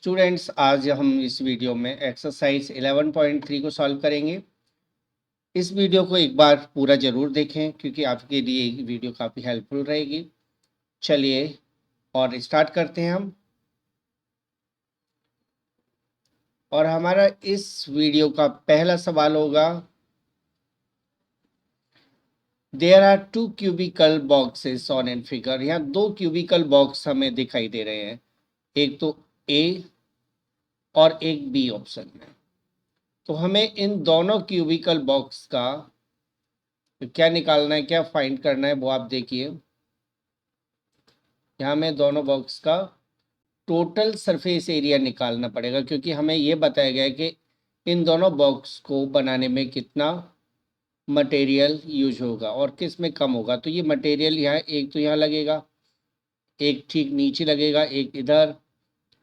Students, आज हम इस वीडियो में एक्सरसाइज 11.3 को सॉल्व करेंगे। इस वीडियो को एक बार पूरा ज़रूर देखें क्योंकि आपके लिए ये वीडियो काफ़ी हेल्पफुल रहेगी। चलिए और स्टार्ट करते हैं हम। और हमारा इस वीडियो का पहला सवाल होगा, there are 2 cubical boxes on an figure. यहाँ 2 क्यूबिकल बॉक्स हमें दिखाई दे रहे हैं, एक तो ए और एक बी ऑप्शन में। तो हमें इन दोनों क्यूबिकल बॉक्स का क्या निकालना है, क्या फाइंड करना है, वो आप देखिए। यहाँ में दोनों बॉक्स का टोटल सरफेस एरिया निकालना पड़ेगा क्योंकि हमें ये बताया गया है कि इन दोनों बॉक्स को बनाने में कितना मटेरियल यूज होगा और किस में कम होगा। तो ये मटेरियल यहाँ एक तो यहाँ लगेगा, एक ठीक नीचे लगेगा, एक इधर,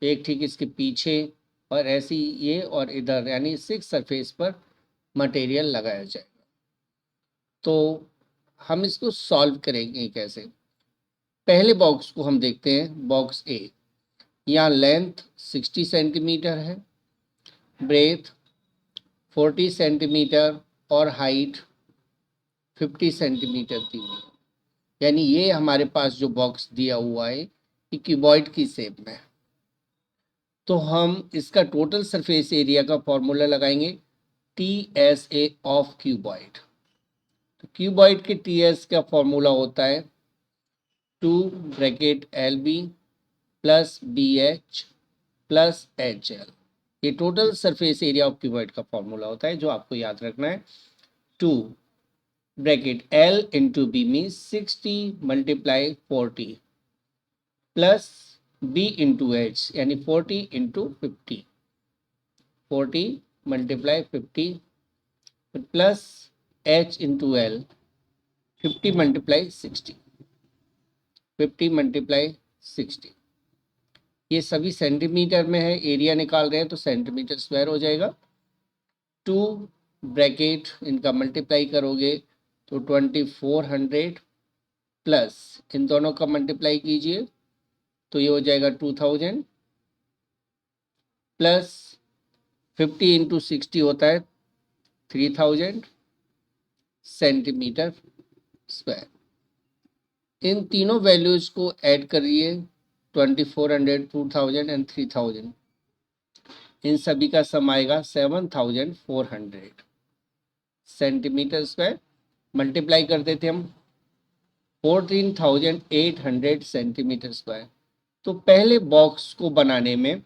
एक ठीक इसके पीछे, और ऐसे ही ये और इधर, यानी 6 सरफेस पर मटेरियल लगाया जाएगा। तो हम इसको सॉल्व करेंगे कैसे। पहले बॉक्स को हम देखते हैं, बॉक्स ए। यहाँ लेंथ 60 सेंटीमीटर है, ब्रेथ 40 सेंटीमीटर और हाइट 50 सेंटीमीटर दी हुई है। यानी ये हमारे पास जो बॉक्स दिया हुआ है ये क्यूबॉइड की शेप में है। तो हम इसका टोटल सरफेस एरिया का फॉर्मूला लगाएंगे, TSA ऑफ क्यूबॉइड। तो क्यूबॉइड के TS का फॉर्मूला होता है 2 bracket LB plus BH plus HL। ये total surface area of cuboid का फॉर्मूला होता है जो आपको याद रखना है। 2 bracket L into B means 60 multiply 40 plus B into H यानी 40 into 50, 40 multiply 50 plus H into L 50 multiply 60, 50 multiply 60। ये सभी सेंटीमीटर में है, एरिया निकाल रहे हैं तो सेंटीमीटर स्क्वायर हो जाएगा। 2 ब्रैकेट इनका मल्टीप्लाई करोगे तो 2400 प्लस इन दोनों का मल्टीप्लाई कीजिए तो ये हो जाएगा 2000 प्लस 50 इंटू 60 होता है 3000 सेंटीमीटर स्क्वायर। इन तीनों वैल्यूज को ऐड करिए, 2400, 2000 एंड 3000। इन सभी का सम आएगा 7400 सेंटीमीटर स्क्वायर। मल्टीप्लाई कर देते हम 14,800 सेंटीमीटर स्क्वायर। तो पहले बॉक्स को बनाने में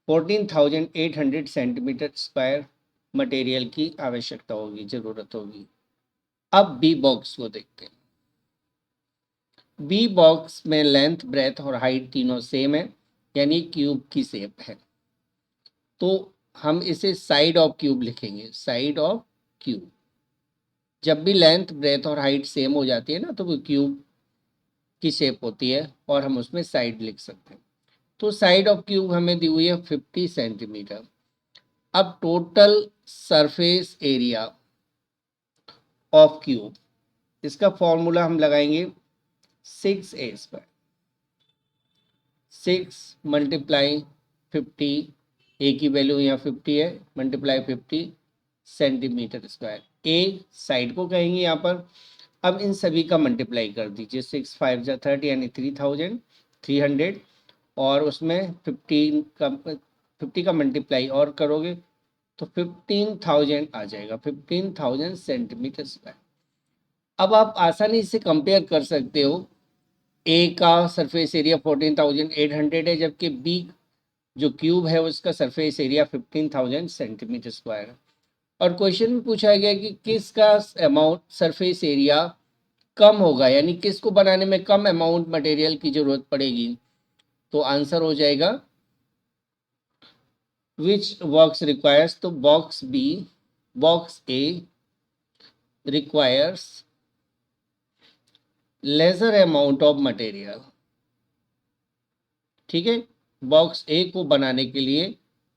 14,800 सेंटीमीटर स्क्वायर मटेरियल की आवश्यकता होगी, जरूरत होगी। अब बी बॉक्स को देखते हैं। बी बॉक्स में लेंथ, ब्रेथ और हाइट तीनों सेम है, यानी क्यूब की शेप है। तो हम इसे साइड ऑफ क्यूब लिखेंगे, साइड ऑफ क्यूब। जब भी लेंथ, ब्रेथ और हाइट सेम हो जाती है ना तो वो क्यूब की शेप होती है और हम उसमें साइड लिख सकते हैं। तो साइड ऑफ क्यूब हमें दी हुई है 50 सेंटीमीटर। अब total surface area of cube, इसका फॉर्मूला हम लगाएंगे 6A स्क्वायर, 6 मल्टीप्लाई 50, ए की वैल्यू यहाँ 50 है, मल्टीप्लाई 50 सेंटीमीटर स्क्वायर। ए साइड को कहेंगे यहाँ पर। अब इन सभी का मल्टीप्लाई कर दीजिए, 6 5 जा 30 यानी 3300, और उसमें 50 का मल्टीप्लाई और करोगे तो 15,000 आ जाएगा, 15,000 सेंटीमीटर स्क्वायर। अब आप आसानी से कंपेयर कर सकते हो, ए का सरफेस एरिया 14,800 है जबकि बी जो क्यूब है उसका सरफेस एरिया 15,000 सेंटीमीटर स्क्वायर है। और क्वेश्चन में पूछा गया कि किसका अमाउंट सरफेस एरिया कम होगा, यानी किसको बनाने में कम अमाउंट मटेरियल की जरूरत पड़ेगी। तो आंसर हो जाएगा विच बॉक्स रिक्वायर्स, तो box B, box A requires lesser amount of material. ठीक है, बॉक्स ए को बनाने के लिए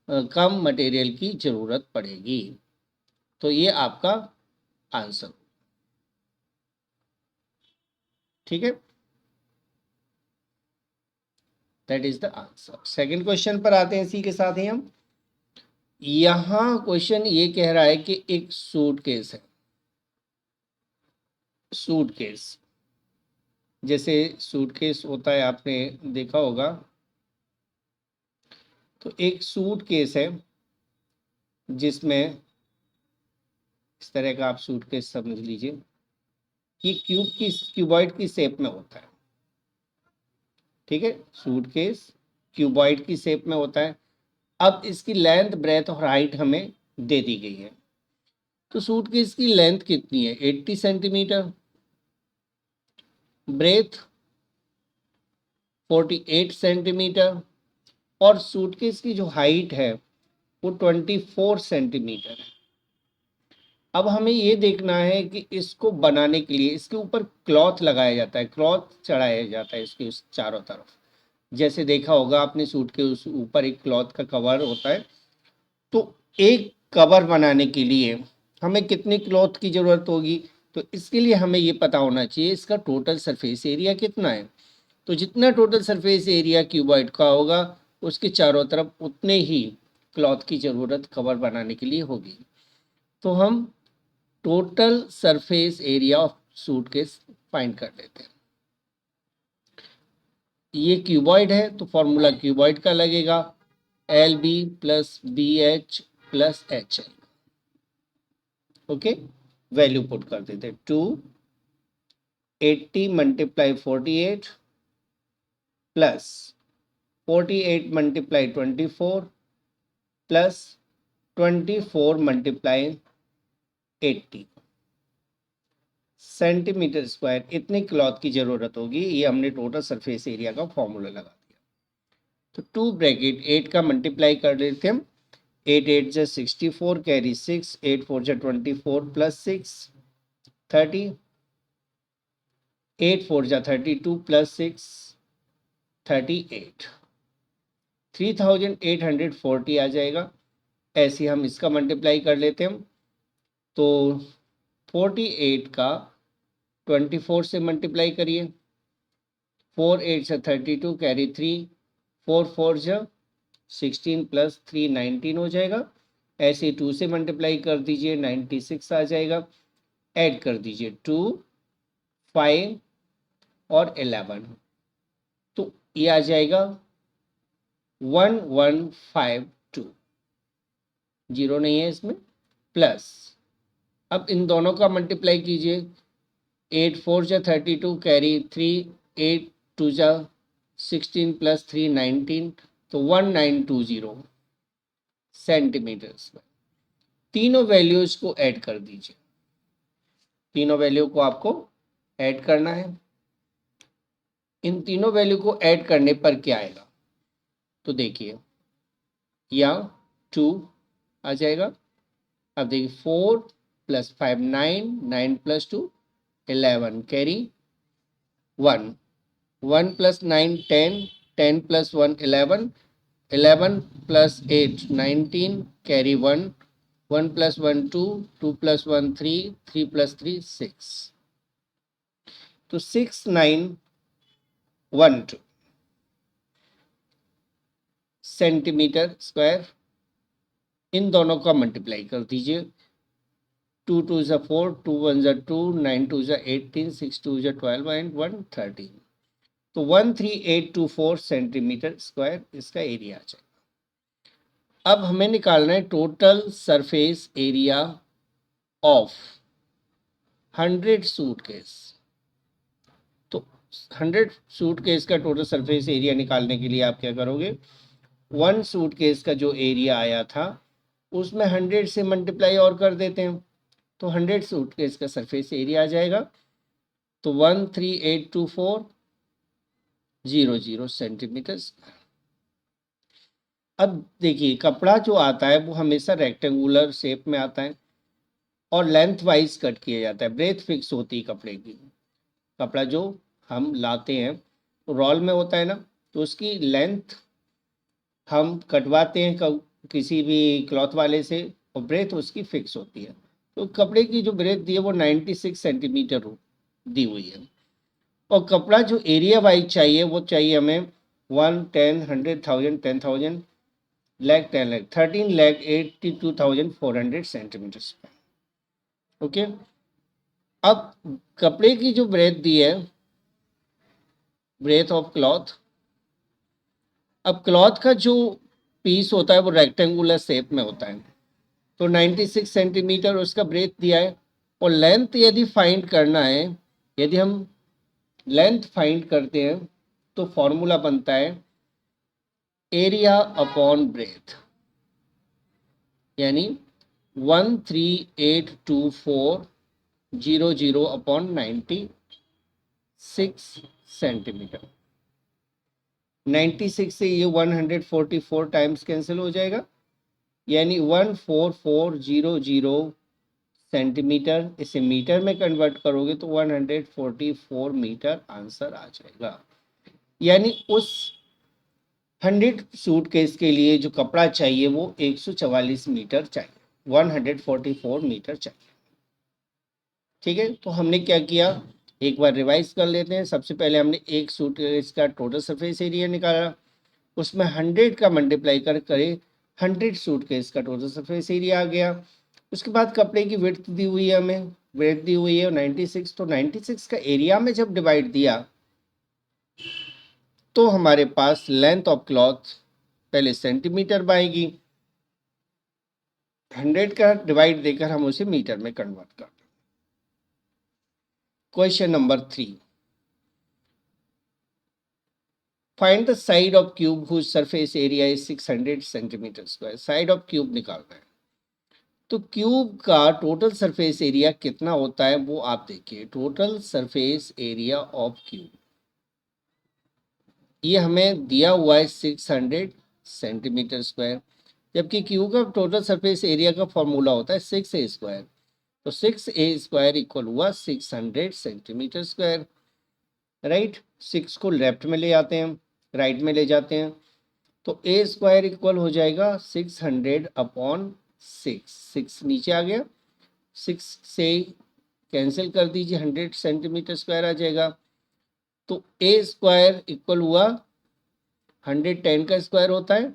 कम मटेरियल की जरूरत पड़ेगी। तो ये आपका आंसर। ठीक है, that is the answer. Second question पर आते हैं इसी के साथ ही हम। यहाँ क्वेश्चन ये कह रहा है कि एक सूटकेस है, सूटकेस, जैसे सूटकेस होता है आपने देखा होगा, तो एक सूटकेस है जिसमें इस तरह का आप सूटकेस समझ लीजिए, ये क्यूबॉइड की शेप में होता है, ठीक है, सूटकेस क्यूबॉइड की शेप में होता है। अब इसकी लेंथ, ब्रेथ और हाइट हमें दे दी गई है। तो सूटकेस की लेंथ कितनी है? 80 सेंटीमीटर, ब्रेथ 48 सेंटीमीटर, और सूटकेस की जो हाइट है वो 24 सेंटीमीटर है। अब हमें ये देखना है कि इसको बनाने के लिए इसके ऊपर क्लॉथ लगाया जाता है, क्लॉथ चढ़ाया जाता है इसके उस चारों तरफ। जैसे देखा होगा आपने, सूट के उस ऊपर एक क्लॉथ का कवर होता है। तो एक कवर बनाने के लिए हमें कितनी क्लॉथ की ज़रूरत होगी? तो इसके लिए हमें ये पता होना चाहिए इसका टोटल सरफेस एरिया कितना है। तो जितना टोटल सरफेस एरिया क्यूबॉइड का होगा, उसके चारों तरफ उतने ही क्लॉथ की ज़रूरत कवर बनाने के लिए होगी। तो हम total surface area of suitcase find कर लेते हैं। ये क्यूबॉइड है तो फॉर्मूला क्यूबॉइड का लगेगा, L B plus B H plus H L. Okay, value put कर देते, 280 multiply 48 plus 48 multiply 24 plus 24 multiply 80 centimetre square, इतनी क्लॉथ की जरूरत होगी। ये हमने टोटल सरफेस एरिया का फॉर्मूला लगा दिया। तो 2 ब्रैकेट 8 का मल्टीप्लाई कर देते हम, 8 8 जा 64, कैरी 6, 8 4 जा 24 प्लस 6 30, 8 4 जा 32 प्लस 6 38, 3840 आ जाएगा। ऐसे हम इसका मल्टीप्लाई कर लेते हैं। तो 48 का 24 से मल्टीप्लाई करिए, 4 8 से 32, कैरी 3, 4 4 जा 16 प्लस 3 19 हो जाएगा। ऐसे 2 से मल्टीप्लाई कर दीजिए, 96 आ जाएगा। ऐड कर दीजिए 2 5 और 11, तो ये आ जाएगा 1152, जीरो नहीं है इसमें, प्लस अब इन दोनों का मल्टीप्लाई कीजिए, 8 4 जा 32, कैरी 3, 8 2 जा 16 प्लस 3 19, तो 1920 सेंटीमीटर स्क्वायर। तीनों वैल्यूज को ऐड कर दीजिए, तीनों वैल्यू को आपको ऐड करना है। इन तीनों वैल्यू को ऐड करने पर क्या आएगा? तो देखिए, यहाँ 2 आ जाएगा। अब देखिए 4 plus 5 9, 9 plus 2 11, carry 1, 1 plus 9 10, 10 plus 1 11, 11 plus 8 19, carry 1, 1 plus 1 2, 2 plus 1 3, 3 plus 3 6, तो 6912 सेंटीमीटर स्क्वायर। इन दोनों का मल्टीप्लाई कर दीजिए, 2 2 जा 4, 2 1 जा 2, 9 2 जा 18, 6 2 जा 12 एंड 1 13, तो 13824 सेंटीमीटर स्क्वायर इसका एरिया आ जाएगा। अब हमें निकालना है total surface area of 100 suitcase. तो 100 सूटकेस का टोटल सरफेस एरिया निकालने के लिए आप क्या करोगे, 1 सूटकेस का जो एरिया आया था उसमें 100 से मल्टीप्लाई और कर देते हैं, तो 100 सूटकेस का सरफेस एरिया आ जाएगा। तो 1382400 सेंटीमीटर। अब देखिए, कपड़ा जो आता है वो हमेशा रेक्टेंगुलर शेप में आता है और लेंथ वाइज कट किया जाता है, ब्रेथ फिक्स होती है कपड़े की। कपड़ा जो हम लाते हैं तो रोल में होता है ना, तो उसकी लेंथ हम कटवाते हैं किसी भी क्लॉथ वाले से, और ब्रेथ उसकी फिक्स होती है। तो कपड़े की जो ब्रेथ दी है वो 96 सेंटीमीटर दी हुई है। और कपड़ा जो एरिया वाइज चाहिए वो चाहिए हमें 1, 10, 100,000, 10,000, lakh, 10 lakh, 13,82,400 centimetre square. Okay, अब कपड़े की जो ब्रेथ दी है, ब्रेथ ऑफ क्लॉथ, अब क्लॉथ का जो पीस होता है वो रेक्टेंगुलर शेप में होता है, तो 96 सेंटीमीटर उसका ब्रेथ दिया है। और लेंथ यदि फाइंड करना है, यदि हम लेंथ फाइंड करते हैं तो फॉर्मूला बनता है एरिया अपॉन ब्रेथ, यानी 1382400 अपॉन 96 सेंटीमीटर। 96 से ये 144 टाइम्स कैंसिल हो जाएगा, यानी 14400 सेंटीमीटर। इसे मीटर में कन्वर्ट करोगे तो 144 मीटर आंसर आ जाएगा। यानी उस 100 सूटकेस के लिए जो कपड़ा चाहिए वो 144 मीटर चाहिए, 144 मीटर चाहिए। ठीक है, तो हमने क्या किया, एक बार रिवाइज कर लेते हैं। सबसे पहले हमने एक सूटकेस का टोटल सरफेस एरिया निकाला, उसमें 100 का मल्टीप्लाई करे 100 सूटकेस का टोटल सरफेस एरिया आ गया। उसके बाद कपड़े की विड्थ दी हुई है, हमें विड्थ दी हुई है 96, तो 96 का एरिया में जब डिवाइड दिया तो हमारे पास लेंथ ऑफ क्लॉथ पहले सेंटीमीटर में आएगी, 100 का डिवाइड देकर हम उसे मीटर में कन्वर्ट कर। Question number 3, find the side of cube whose surface area is 600 centimetre square. Side of cube निकालना है, तो क्यूब का टोटल सरफेस एरिया कितना होता है वो आप देखिए। Total surface area of cube, ये हमें दिया हुआ है 600 सेंटीमीटर स्क्वायर, जबकि क्यूब का टोटल सरफेस एरिया का फॉर्मूला होता है 6a स्क्वायर। तो 6a स्क्वायर इक्वल हुआ 600 सेंटीमीटर स्क्वायर। राइट, 6 को लेफ्ट में ले जाते हैं, राइट में ले जाते हैं, तो a स्क्वायर इक्वल हो जाएगा 600 अपॉन 6। 6 नीचे आ गया, 6 से कैंसिल कर दीजिए, 100 सेंटीमीटर स्क्वायर आ जाएगा। तो a स्क्वायर इक्वल हुआ 110 का स्क्वायर होता है,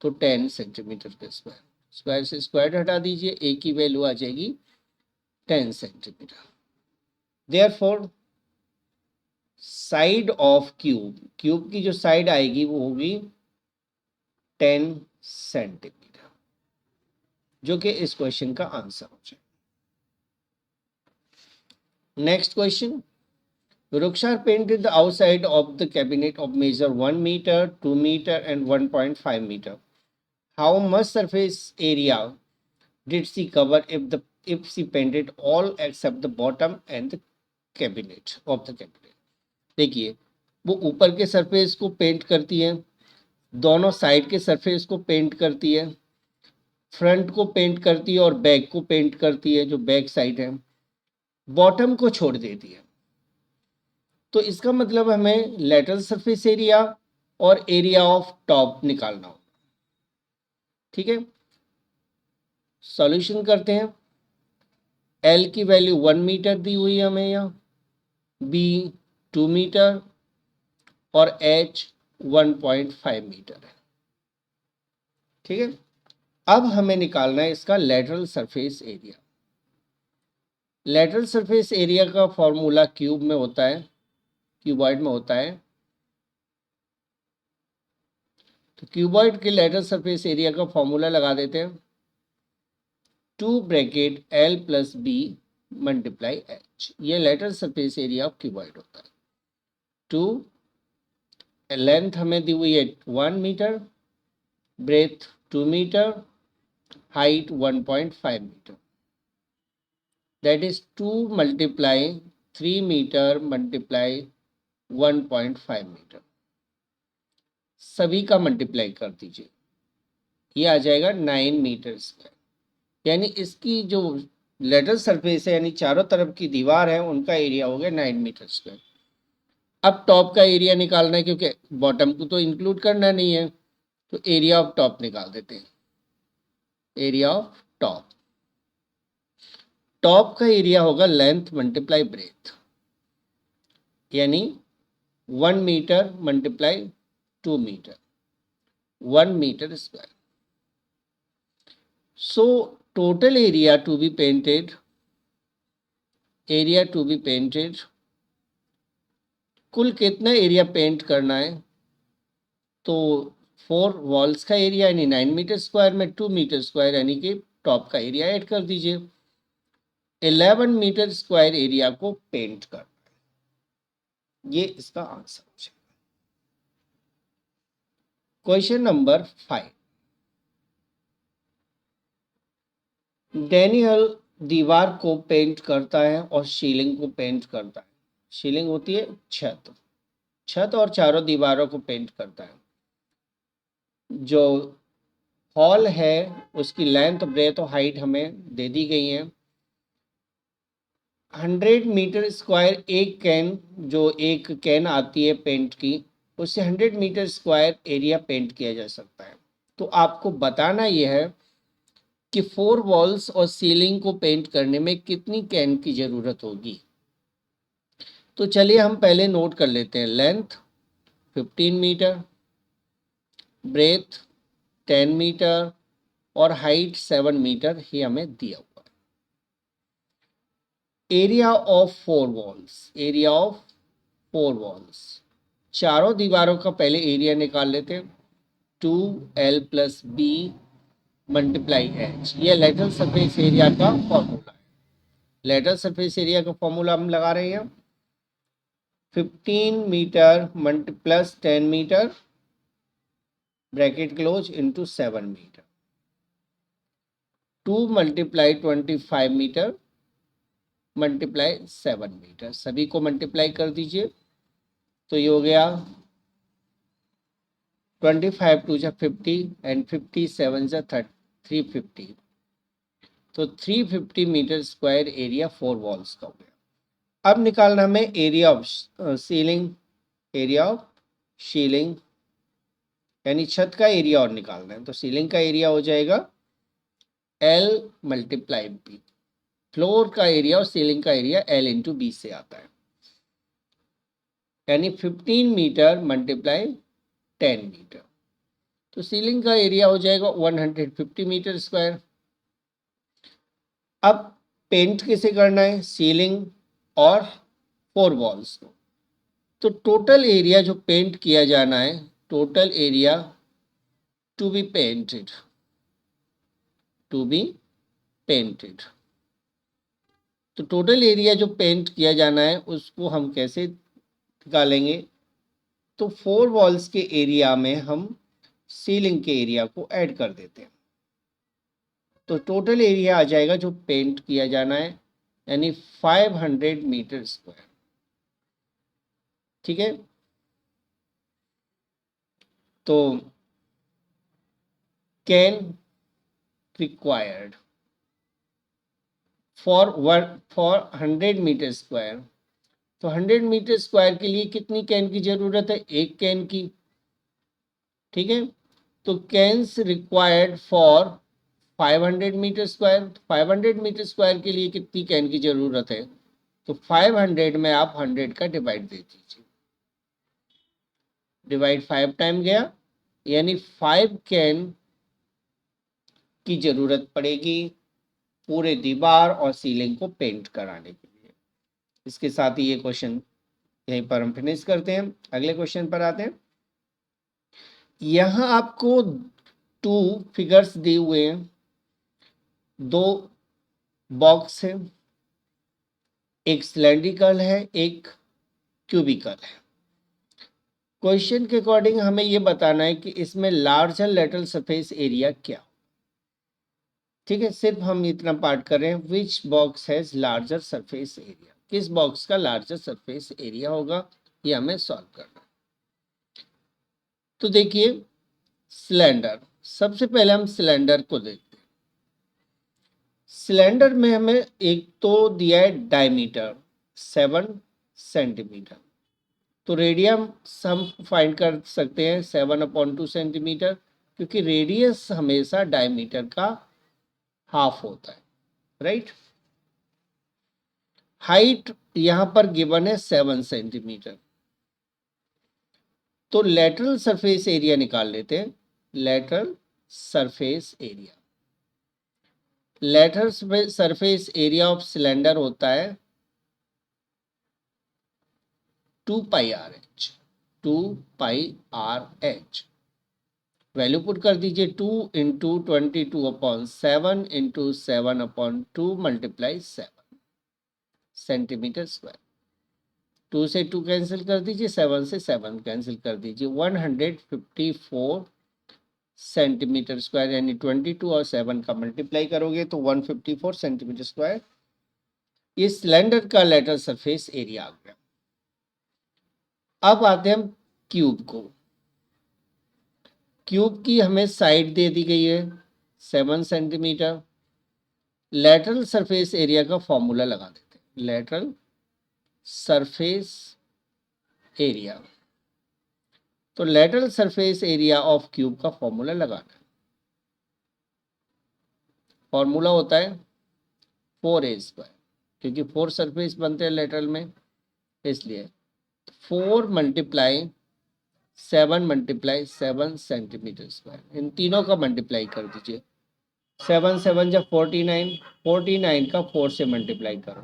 तो 10 सेंटीमीटर का स्क्वायर। स्क्वायर से स्क्वायर हटा दीजिए, a की वैल्यू आ जाएगी 10 centimetre. Therefore side of cube, cube की जो साइड आएगी वो होगी 10 सेंटीमीटर, जो कि इस क्वेश्चन का आंसर हो जाए। Next question, Ruksha painted the outside of the cabinet of measure 1 meter, 2 meter and 1.5 meter. How much surface area did she cover if she painted all except the bottom and the cabinet of the cabinet? देखिए, वो ऊपर के surface को paint करती है, दोनों side के surface को पेंट करती है, फ्रंट को पेंट करती है और बैक को पेंट करती है, जो बैक साइड है, बॉटम को छोड़ देती है। तो इसका मतलब हमें लेटरल सरफेस एरिया और एरिया ऑफ टॉप निकालना होगा। ठीक है, सॉल्यूशन करते हैं। एल की वैल्यू 1 मीटर दी हुई है हमें यहाँ, बी 2 मीटर और एच 1.5 मीटर है। ठीक है, अब हमें निकालना है इसका lateral surface area. Lateral surface area का फॉर्मूला क्यूब में होता है, क्यूबॉइड में होता है, तो क्यूबॉइड के लेटरल सरफेस एरिया का फॉर्मूला लगा देते हैं, 2 bracket L plus B multiply H. ये lateral surface area of cuboid होता है। 2, लेंथ हमें दी हुई है 1 metre, breadth 2 metre, height 1.5 metre, that is 2 multiply 3 metre multiply 1.5 metre. सभी का मल्टीप्लाई कर दीजिए, ये आ जाएगा 9 मीटर स्क्वायर। यानी इसकी जो लेटरल सरफेस है, यानी चारों तरफ की दीवार है, उनका एरिया हो गया 9 मीटर स्क्वायर। अब टॉप का एरिया निकालना है, क्योंकि बॉटम को तो इंक्लूड करना नहीं है, तो एरिया ऑफ टॉप निकाल देते हैं। एरिया ऑफ टॉप, टॉप का एरिया होगा लेंथ मल्टीप्लाई ब्रेथ, यानी 1 metre multiply 2 meter, 1 meter square. So total area to be painted, कुल कितना एरिया पेंट करना है? तो 4 वॉल्स का एरिया यानी 9 मीटर स्क्वायर में 2 मीटर स्क्वायर यानी कि टॉप का एरिया ऐड कर दीजिए। 11 मीटर स्क्वायर एरिया को पेंट कर, ये इसका आंसर हो जाएगा। क्वेश्चन नंबर 5, डैनियल दीवार को पेंट करता है और सीलिंग को पेंट करता है। सीलिंग होती है छत और चारों दीवारों को पेंट करता है। जो हॉल है उसकी लेंथ, ब्रेथ और हाइट हमें दे दी गई है। 100 मीटर स्क्वायर एक कैन आती है पेंट की, उससे 100 मीटर स्क्वायर एरिया पेंट किया जा सकता है। तो आपको बताना यह है कि 4 वॉल्स और सीलिंग को पेंट करने में कितनी कैन की ज़रूरत होगी। तो चलिए हम पहले नोट कर लेते हैं। लेंथ 15 मीटर, ब्रेथ 10 मीटर और हाइट 7 मीटर ही हमें दिया हुआ है। एरिया ऑफ 4 वॉल्स, चारों दीवारों का पहले एरिया निकाल लेते हैं। 2L + B × H, ये लेटरल सरफेस एरिया का फॉर्मूला है। लेटरल सरफेस एरिया का फॉर्मूला हम लगा रहे हैं 15 metre + 10 metre bracket close into 7 metre, 2 × 25 metre × 7 metre, सभी को मल्टीप्लाई कर दीजिए। तो ये हो गया 25 × 2 = 50 एंड 57 × 350। तो 350 मीटर स्क्वायर एरिया 4 वॉल्स का हो गया। अब निकालना हमें एरिया ऑफ सीलिंग यानी छत का एरिया और निकालना है। तो सीलिंग का एरिया हो जाएगा L × B। फ्लोर का एरिया और सीलिंग का एरिया L × B से आता है, यानी 15 मीटर × 10 मीटर। तो सीलिंग का एरिया हो जाएगा 150 मीटर स्क्वायर। अब पेंट किसे करना है? सीलिंग और 4 वॉल्स को। तो टोटल एरिया जो पेंट किया जाना है, total area to be painted, तो टोटल एरिया जो पेंट किया जाना है उसको हम कैसे निकालेंगे? तो 4 वॉल्स के एरिया में हम सीलिंग के एरिया को ऐड कर देते हैं। तो टोटल एरिया आ जाएगा जो पेंट किया जाना है, यानी 500 मीटर स्क्वायर। ठीक है, तो can required for 100 metre square. तो 100 मीटर स्क्वायर के लिए कितनी कैन की जरूरत है? एक कैन की। ठीक है, तो cans required for 500 metre square. 500 metre square के लिए कितनी कैन की जरूरत है? तो 500 में आप 100 का डिवाइड दे दीजिए। डिवाइड 5 टाइम गया, यानी 5 कैन की जरूरत पड़ेगी पूरे दीवार और सीलिंग को पेंट कराने के लिए। इसके साथ ही ये क्वेश्चन यहीं पर हम फिनिश करते हैं। अगले क्वेश्चन पर आते हैं। यहां आपको 2 फिगर्स दिए हुए हैं, 2 बॉक्स है, एक सिलेंड्रिकल है, एक क्यूबिकल है। क्वेश्चन के अकॉर्डिंग हमें यह बताना है कि इसमें लार्जर लेटरल सरफेस एरिया क्या। ठीक है, सिर्फ हम इतना पार्ट कर रहे हैं, which box has larger surface area, किस बॉक्स का लार्जर सरफेस एरिया होगा, ये हमें सॉल्व करना है। तो देखिए सिलेंडर, सबसे पहले हम सिलेंडर को देखते हैं। सिलेंडर में हमें एक तो दिया है डायमीटर 7 सेंटीमीटर, तो रेडियम हम फाइंड कर सकते हैं 7/2 सेंटीमीटर, क्योंकि रेडियस हमेशा डायमीटर का हाफ होता है, राइट। हाइट यहां पर गिवन है 7 सेंटीमीटर। तो लेटरल सरफेस एरिया निकाल लेते हैं। Lateral surface area, lateral surface area of cylinder होता है 2 pi R H. 2 pi R H value put कर दीजिए, 2 into 22/7 into 7/2 multiply 7 centimetre square. 2 से 2 कैंसिल कर दीजिए, 7 से 7 कैंसिल कर दीजिए, 154 सेंटीमीटर स्क्वायर, यानी 22 और 7 का मल्टीप्लाई करोगे तो 154 सेंटीमीटर स्क्वायर ये सिलेंडर का लेटरल सरफेस एरिया आ गया। अब आते हैं हम क्यूब को। क्यूब की हमें साइड दे दी गई है 7 सेंटीमीटर। लेटरल सरफेस एरिया का फॉर्मूला लगा देते हैं। लेटरल सरफेस एरिया, तो lateral surface area of cube का फॉर्मूला लगाना है। फॉर्मूला होता है 4a², क्योंकि 4 सरफेस बनते हैं लेटरल में, इसलिए 4 मल्टीप्लाई 7 मल्टीप्लाई 7 सेंटीमीटर स्क्वायर, इन तीनों का मल्टीप्लाई कर दीजिए। 7 7 जा 49, 49 का 4 से मल्टीप्लाई करो,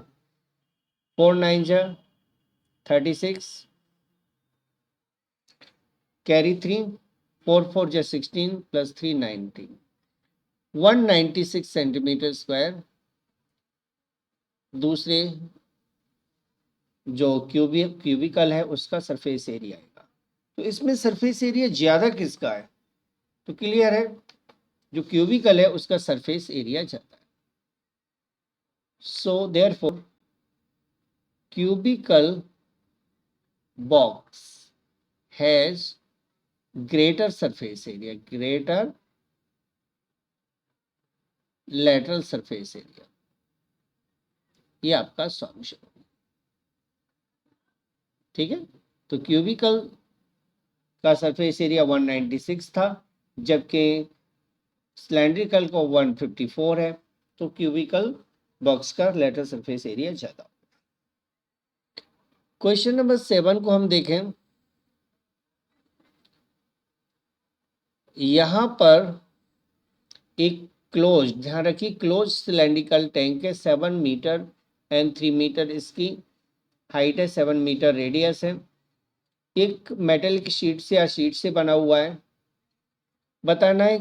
4 9 जा 36, कैरी 3, 4 4 जा 16 प्लस 3 19, 196 सेंटीमीटर स्क्वायर दूसरे जो क्यूबिकल है उसका सरफेस एरिया आएगा। तो इसमें सरफेस एरिया ज़्यादा किसका है? तो क्लियर है, जो क्यूबिकल है उसका सरफेस एरिया ज़्यादा है। So therefore cubical box has greater surface area, greater lateral surface area। ये आपका सॉल्यूशन, ठीक है। तो क्यूबिकल का सरफेस एरिया 196 था, जबकि सिलेंड्रिकल को 154 है, तो क्यूबिकल बॉक्स का लेटरल सरफेस एरिया ज़्यादा। क्वेश्चन नंबर 7 को हम देखें। यहां पर एक क्लोज, ध्यान रखिए, क्लोज सिलेंड्रिकल टैंक है, 7 मीटर एंड 3 मीटर इसकी हाइट है, 7 मीटर रेडियस है। एक मेटल की शीट से या शीट से बना हुआ है। बताना है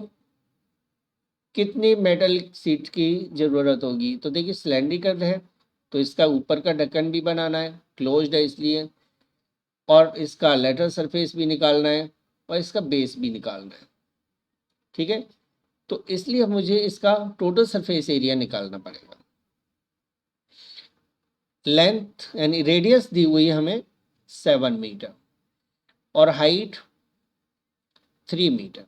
कितनी मेटल शीट की जरूरत होगी। तो देखिए सिलेंड्रिकल है तो इसका ऊपर का ढक्कन भी बनाना है, क्लोज्ड है इसलिए, और इसका लेटरल सरफेस भी निकालना है और इसका बेस भी निकालना है, ठीक है। तो इसलिए मुझे इसका टोटल सरफेस एरिया निकालना पड़ेगा। लेंथ यानी रेडियस दी हुई है हमें 7 मीटर और height 3 metre.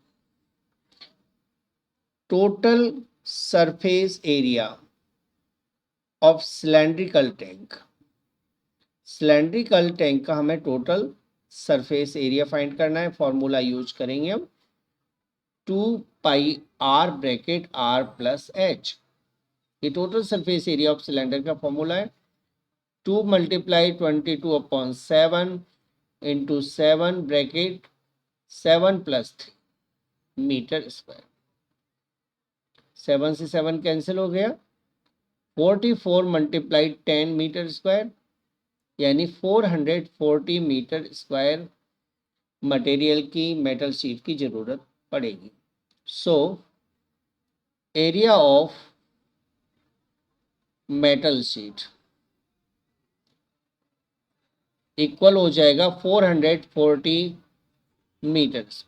Total surface area of cylindrical tank, cylindrical tank का हमें टोटल सरफेस एरिया फाइंड करना है। फॉर्मूला यूज करेंगे हम 2 pi R bracket R plus H. ये total surface area of cylinder का फॉर्मूला है। 2 multiply 22/7 into 7 bracket 7 plus 3 metre square. 7 से 7 कैंसिल हो गया, 44 मल्टीप्लाई 10 मीटर स्क्वायर, यानी 440 मीटर स्क्वायर मटेरियल की, मेटल शीट की जरूरत पड़ेगी। So area of metal sheet equal हो जाएगा 440 metres.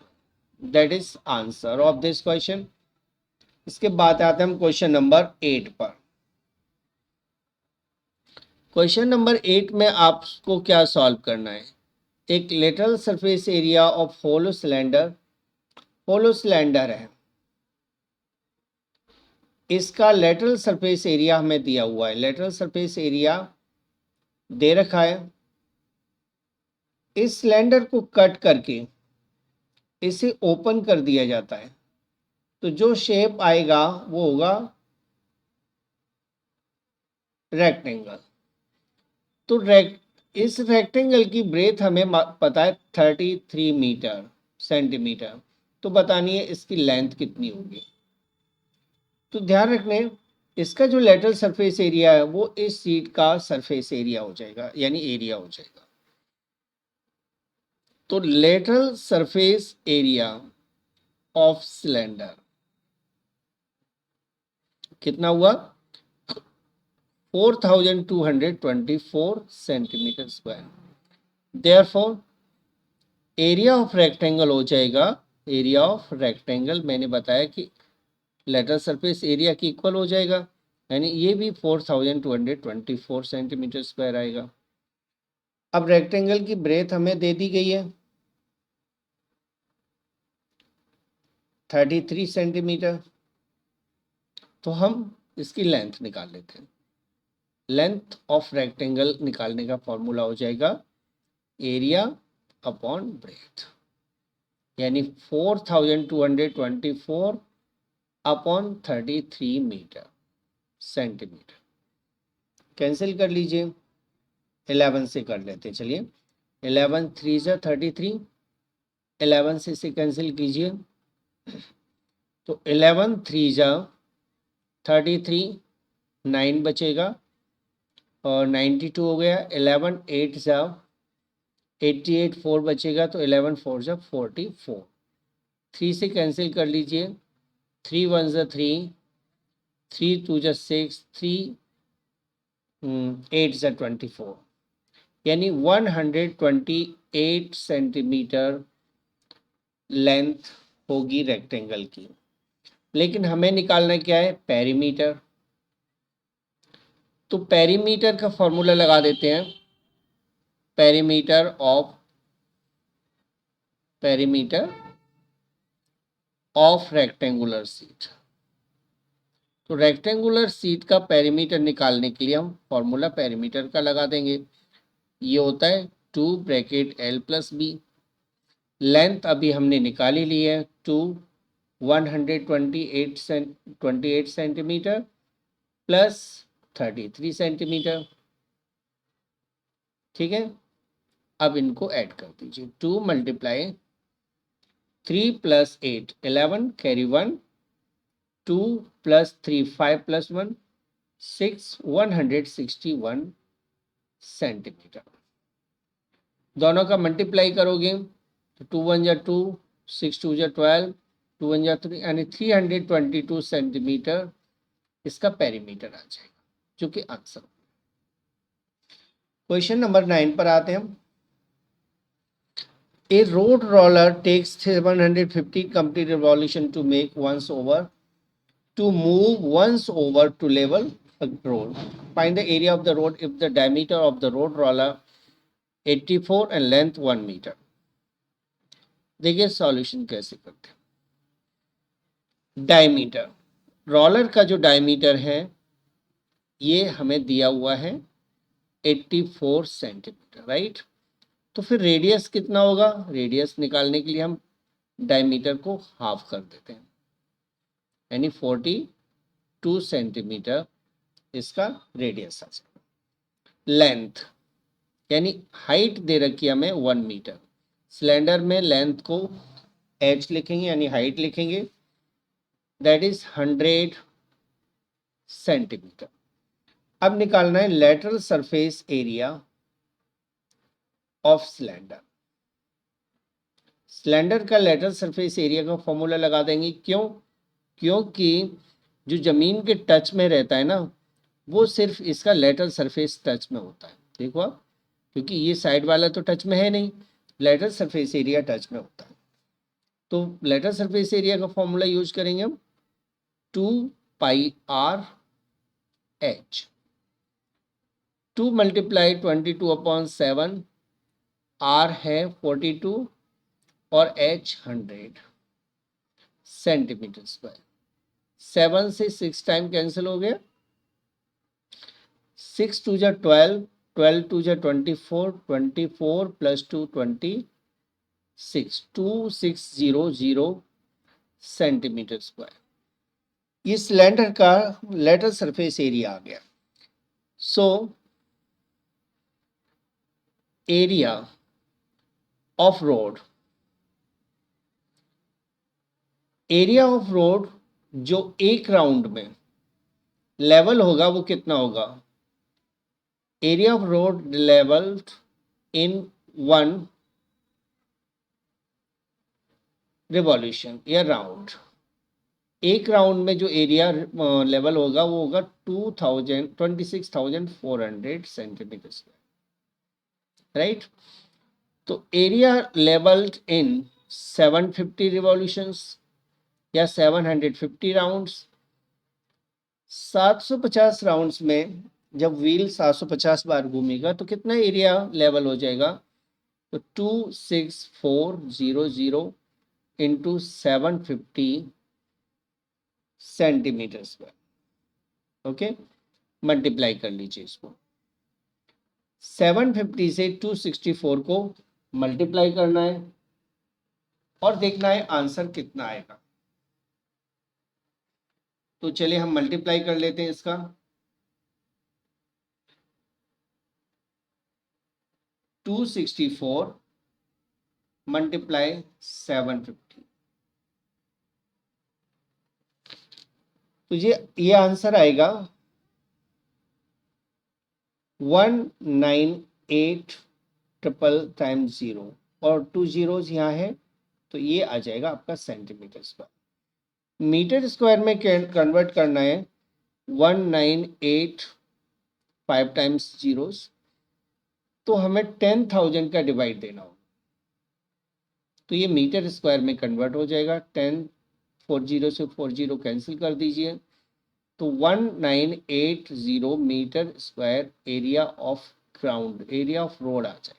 That is answer of this question. इसके बाद आते हैं हम क्वेश्चन नंबर 8 पर। क्वेश्चन नंबर 8 में आपको क्या सॉल्व करना है? एक lateral surface area of hollow cylinder, hollow cylinder है, इसका लेटरल सरफेस एरिया हमें दिया हुआ है। लेटरल सरफेस एरिया दे रखा है। इस सिलेंडर को कट करके इसे ओपन कर दिया जाता है, तो जो शेप आएगा वो होगा रेक्टेंगल। तो इस रेक्टेंगल की ब्रेथ हमें पता है 33 मीटर सेंटीमीटर, तो बतानी है इसकी लेंथ कितनी होगी। तो ध्यान रखने, इसका जो लेटरल सरफेस एरिया है वो इस सीट का सरफेस एरिया हो जाएगा, यानी एरिया हो जाएगा। तो lateral surface area of cylinder कितना हुआ, 4224 centimetre square. Therefore area of rectangle हो जाएगा, एरिया ऑफ रेक्टेंगल मैंने बताया कि लेटरल सरफेस एरिया की इक्वल हो जाएगा, यानी ये भी 4224 सेंटीमीटर स्क्वायर आएगा। अब रेक्टेंगल की ब्रेथ हमें दे दी गई है 33 सेंटीमीटर, तो हम इसकी लेंथ निकाल लेते हैं। लेंथ ऑफ रेक्टेंगल निकालने का फॉर्मूला हो जाएगा एरिया अपॉन ब्रेथ, यानी 4224 अपॉन 33 मीटर सेंटीमीटर। कैंसिल कर लीजिए, 11 से कर लेते, चलिए 11 3 से 33, 11 से इसे कैंसिल कीजिए, तो 11 3 जा 33, 9 बचेगा और 92 हो गया, 11 8 जा 88, 4 बचेगा, तो 11 4 जा 44, 3 से कैंसिल कर लीजिए, 3 1 जा 3, 3 2 जा 6, 3 8 जा 24, यानी 128 सेंटीमीटर लेंथ होगी रेक्टेंगल की। लेकिन हमें निकालना क्या है, पेरीमीटर। तो पेरीमीटर का फॉर्मूला लगा देते हैं, पेरीमीटर ऑफ रेक्टेंगुलर सीट। तो रेक्टेंगुलर सीट का पेरीमीटर निकालने के लिए हम फॉर्मूला पेरीमीटर का लगा देंगे, ये होता है 2 bracket L plus B. Length अभी हमने निकाली ली है 128 सेंटीमीटर प्लस 33 सेंटीमीटर, ठीक है। अब इनको ऐड कर दीजिए, 2 × 3 + 8 11, कैरी 1, 2 + 3 5 + 1 6, 161 सेंटीमीटर। दोनों का मल्टीप्लाई करोगे तो 2 1 जा 2, 6 2 जा 12, 2 1 जा 3, यानी 322 सेंटीमीटर इसका पेरीमीटर आ जाएगा, जो कि आंसर। क्वेश्चन नंबर 9 पर आते हैं हम। A road roller takes 750 complete revolution to move once over to level a road. Find the area of the road if the diameter of the road roller 84 and length 1 metre. देखिए solution कैसे करते हैं। Diameter, roller का जो diameter है ये हमें दिया हुआ है 84 सेंटीमीटर, राइट। तो फिर रेडियस कितना होगा, रेडियस निकालने के लिए हम डायमीटर को हाफ कर देते हैं, यानी 42 सेंटीमीटर इसका रेडियस आ जाएगा। लेंथ यानी हाइट दे रखी है हमें 1 मीटर। सिलेंडर में लेंथ को h लिखेंगे, यानी हाइट लिखेंगे, दैट इज 100 सेंटीमीटर। अब निकालना है lateral surface area of cylinder. Cylinder का लेटरल सरफेस एरिया का फॉर्मूला लगा देंगे, क्यों, क्योंकि जो जमीन के टच में रहता है ना, वो सिर्फ इसका लेटरल सरफेस टच में होता है। देखो आप, क्योंकि ये साइड वाला तो टच में है नहीं, लेटरल सरफेस एरिया टच में होता है। तो लेटरल सरफेस एरिया का फॉर्मूला यूज करेंगे हम 2πr h, 2 × 22/7, r है 42 और h 100 सेंटीमीटर स्क्वायर। 7 से 6 टाइम कैंसिल हो गया, 6 2 जा 12, 12 2 जा 24, 24 + 2 26, 2600 सेंटीमीटर स्क्वायर। ये सिलेंडर का लेटरल सरफेस एरिया आ गया। So area of road, area of road जो एक राउंड में लेवल होगा वो कितना होगा? Area of road levelled in one revolution या राउंड, एक राउंड में जो एरिया लेवल होगा वो होगा 26,400 सेंटीमीटर स्क्वायर, राइट। तो एरिया लेवल्ड इन 750 रिवॉल्यूशंस या 750 राउंड्स, 750 राउंड्स में जब व्हील 750 बार घूमेगा तो कितना एरिया लेवल हो जाएगा? तो 26400 into 750 centimetre square, okay, multiply कर लीजिए इसको। 750 से 264 को मल्टीप्लाई करना है और देखना है आंसर कितना आएगा। तो चलिए हम मल्टीप्लाई कर लेते हैं इसका। 264 मल्टीप्लाई 750, तो ये आंसर आएगा 198 टाइम्स 0 और 2 जीरोज यहाँ है, तो ये आ जाएगा आपका सेंटीमीटर स्क्वायर। मीटर स्क्वायर में कन्वर्ट करना है 1985 टाइम्स जीरोस, तो हमें 10,000 का डिवाइड देना होगा, तो ये मीटर स्क्वायर में कन्वर्ट हो जाएगा। 10 40 से 40 कैंसिल कर दीजिए, तो 1980 metre square area of ground, area of road आ जाएगा।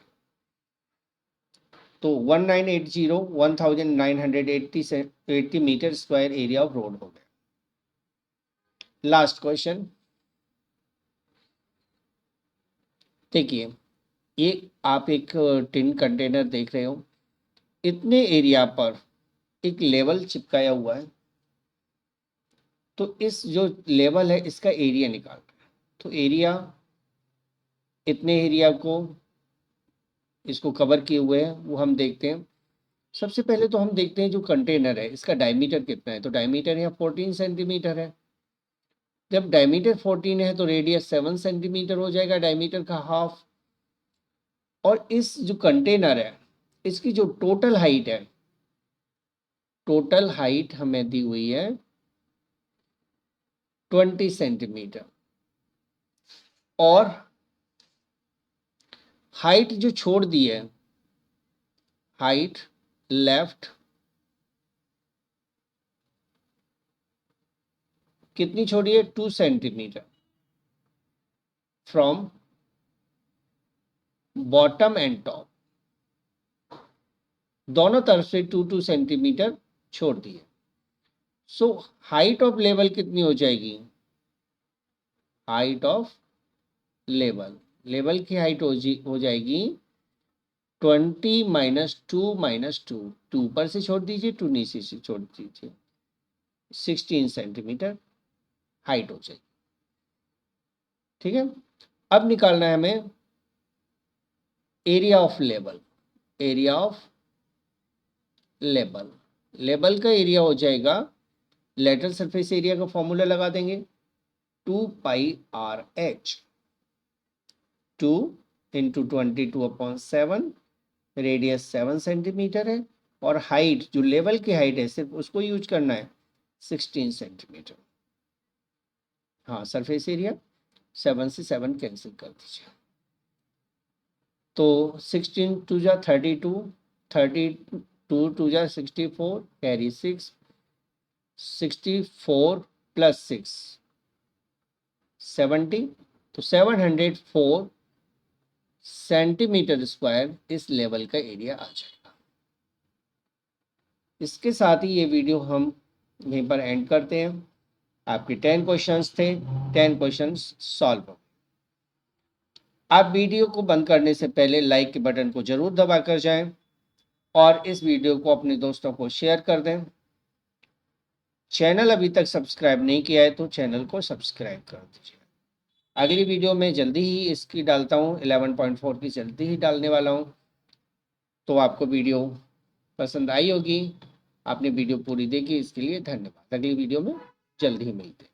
तो 1980 metre square area of road हो गया। लास्ट क्वेश्चन देखिए, ये आप एक टिन कंटेनर देख रहे हो, इतने एरिया पर एक लेवल चिपकाया हुआ है, तो इस जो लेवल है इसका एरिया निकालना है। तो एरिया, इतने एरिया को इसको कवर किए हुए हैं वो हम देखते हैं। सबसे पहले तो हम देखते हैं जो कंटेनर है इसका डायमीटर कितना है, तो डायमीटर यहाँ 14 सेंटीमीटर है। जब डायमीटर 14 है तो रेडियस 7 सेंटीमीटर हो जाएगा, डायमीटर का हाफ। और इस जो कंटेनर है इसकी जो टोटल हाइट है, टोटल हाइट हमें दी हुई है 20 सेंटीमीटर, और हाइट जो छोड़ दी है, हाइट लेफ्ट कितनी छोड़ी है? 2 centimetre from bottom and top, दोनों तरफ से 2 सेंटीमीटर छोड़ दिए। सो हाइट ऑफ लेवल कितनी हो जाएगी? हाइट ऑफ लेवल, लेवल की हाइट हो जाएगी 20 - 2 2 ऊपर से छोड़ दीजिए, 2 नीचे से छोड़ दीजिए, 16 सेंटीमीटर हाइट हो जाएगी। ठीक है, अब निकालना है हमें area of level, area of level, level का एरिया हो जाएगा, लेटरल सरफेस एरिया का फॉर्मूला लगा देंगे 2πRH, 2 इंटू 22/7, रेडियस 7 सेंटीमीटर है, और हाइट जो लेवल की हाइट है सिर्फ उसको यूज करना है 16 सेंटीमीटर। हाँ, सरफेस एरिया 7 से 7 कैंसिल कर दीजिए, तो 16 2 जा 32, 32 2 जा 64, कैरी 6, 64 प्लस 6 70, तो 704 सेंटीमीटर स्क्वायर इस लेवल का एरिया आ जाएगा। इसके साथ ही ये वीडियो हम यहीं पर एंड करते हैं। आपके 10 क्वेश्चंस थे, 10 क्वेश्चंस सॉल्व हो। आप वीडियो को बंद करने से पहले लाइक के बटन को जरूर दबा कर जाएं और इस वीडियो को अपने दोस्तों को शेयर कर दें। चैनल अभी तक सब्सक्राइब नहीं किया है तो चैनल को सब्सक्राइब कर दीजिए। अगली वीडियो में जल्दी ही इसकी डालता हूँ, 11.4 की जल्दी ही डालने वाला हूँ। तो आपको वीडियो पसंद आई होगी, आपने वीडियो पूरी देखी, इसके लिए धन्यवाद। अगली वीडियो में जल्दी ही मिलते हैं।